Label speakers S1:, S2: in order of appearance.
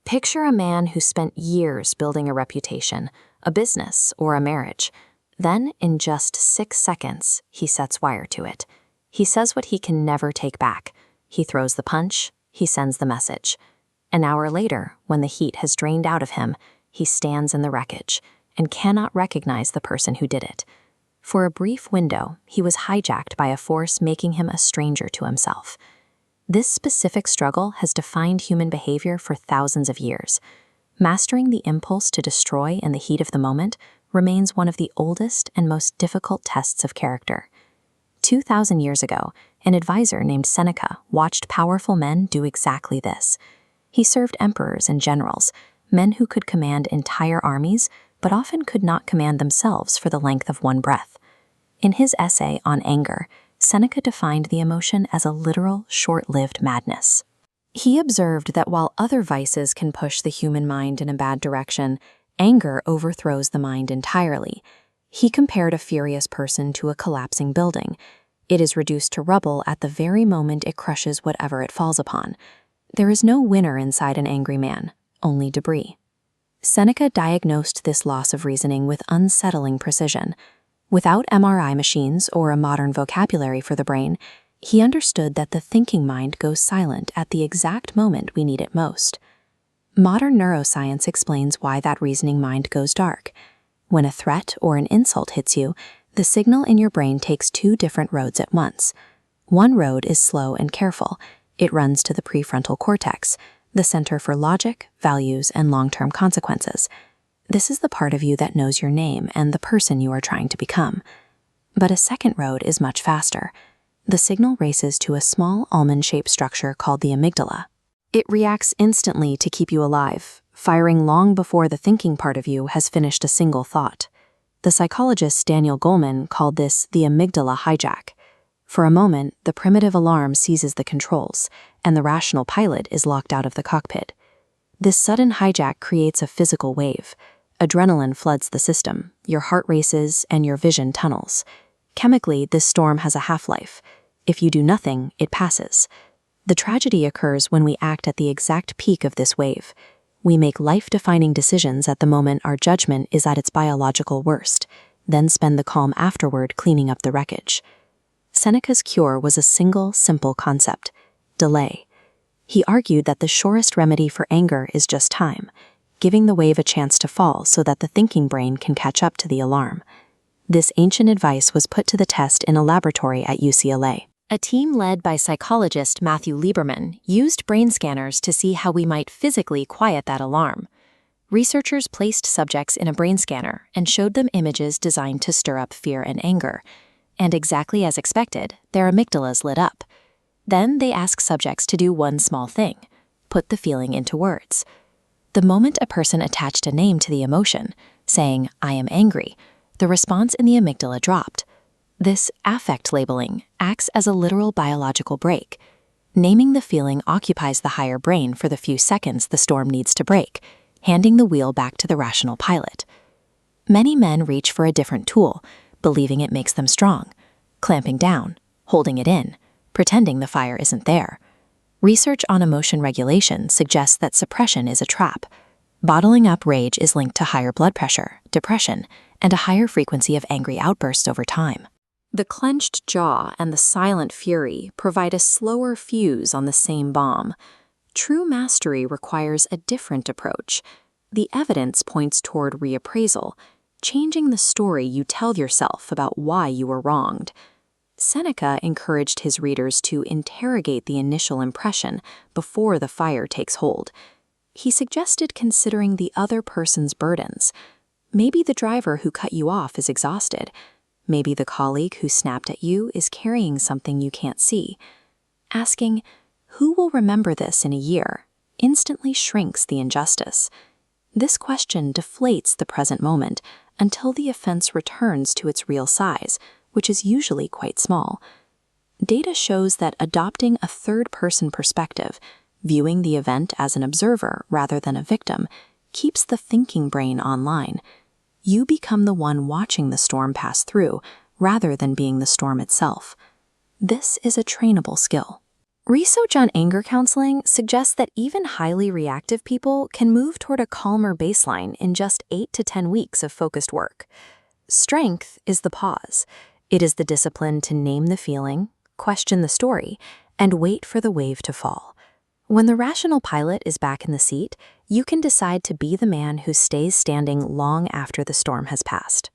S1: Picture a man who spent years building a reputation, a business, or a marriage. Then, in just 6 seconds, he sets wire to it. He says what he can never take back. He throws the punch, he sends the message. An hour later, when the heat has drained out of him, he stands in the wreckage and cannot recognize the person who did it. For a brief window, he was hijacked by a force making him a stranger to himself. This specific struggle has defined human behavior for thousands of years. Mastering the impulse to destroy in the heat of the moment remains one of the oldest and most difficult tests of character. 2,000 years ago, an advisor named Seneca watched powerful men do exactly this. He served emperors and generals, men who could command entire armies, but often could not command themselves for the length of one breath. In his essay on anger, Seneca defined the emotion as a literal, short-lived madness. He observed that while other vices can push the human mind in a bad direction, anger overthrows the mind entirely. He compared a furious person to a collapsing building. It is reduced to rubble at the very moment it crushes whatever it falls upon. There is no winner inside an angry man, only debris. Seneca diagnosed this loss of reasoning with unsettling precision. Without MRI machines or a modern vocabulary for the brain, he understood that the thinking mind goes silent at the exact moment we need it most. Modern neuroscience explains why that reasoning mind goes dark. When a threat or an insult hits you, the signal in your brain takes 2 different roads at once. One road is slow and careful. It runs to the prefrontal cortex, the center for logic, values, and long-term consequences. This is the part of you that knows your name and the person you are trying to become. But a second road is much faster. The signal races to a small almond-shaped structure called the amygdala. It reacts instantly to keep you alive, firing long before the thinking part of you has finished a single thought. The psychologist Daniel Goleman called this the amygdala hijack. For a moment, the primitive alarm seizes the controls, and the rational pilot is locked out of the cockpit. This sudden hijack creates a physical wave. Adrenaline floods the system, your heart races, and your vision tunnels. Chemically, this storm has a half-life. If you do nothing, it passes. The tragedy occurs when we act at the exact peak of this wave. We make life-defining decisions at the moment our judgment is at its biological worst, then spend the calm afterward cleaning up the wreckage. Seneca's cure was a single, simple concept: delay. He argued that the surest remedy for anger is just time, giving the wave a chance to fall so that the thinking brain can catch up to the alarm. This ancient advice was put to the test in a laboratory at UCLA. A team led by psychologist Matthew Lieberman used brain scanners to see how we might physically quiet that alarm. Researchers placed subjects in a brain scanner and showed them images designed to stir up fear and anger. And exactly as expected, their amygdalas lit up. Then they asked subjects to do one small thing: put the feeling into words. The moment a person attached a name to the emotion, saying, "I am angry," the response in the amygdala dropped. This affect labeling acts as a literal biological break. Naming the feeling occupies the higher brain for the few seconds the storm needs to break, handing the wheel back to the rational pilot. Many men reach for a different tool, believing it makes them strong, clamping down, holding it in, pretending the fire isn't there. Research on emotion regulation suggests that suppression is a trap. Bottling up rage is linked to higher blood pressure, depression, and a higher frequency of angry outbursts over time. The clenched jaw and the silent fury provide a slower fuse on the same bomb. True mastery requires a different approach. The evidence points toward reappraisal, changing the story you tell yourself about why you were wronged. Seneca encouraged his readers to interrogate the initial impression before the fire takes hold. He suggested considering the other person's burdens. Maybe the driver who cut you off is exhausted. Maybe the colleague who snapped at you is carrying something you can't see. Asking, "Who will remember this in a year?" instantly shrinks the injustice. This question deflates the present moment until the offense returns to its real size, which is usually quite small. Data shows that adopting a third-person perspective, viewing the event as an observer rather than a victim, keeps the thinking brain online. You become the one watching the storm pass through, rather than being the storm itself. This is a trainable skill. Research on anger counseling suggests that even highly reactive people can move toward a calmer baseline in just 8 to 10 weeks of focused work. Strength is the pause. It is the discipline to name the feeling, question the story, and wait for the wave to fall. When the rational pilot is back in the seat, you can decide to be the man who stays standing long after the storm has passed.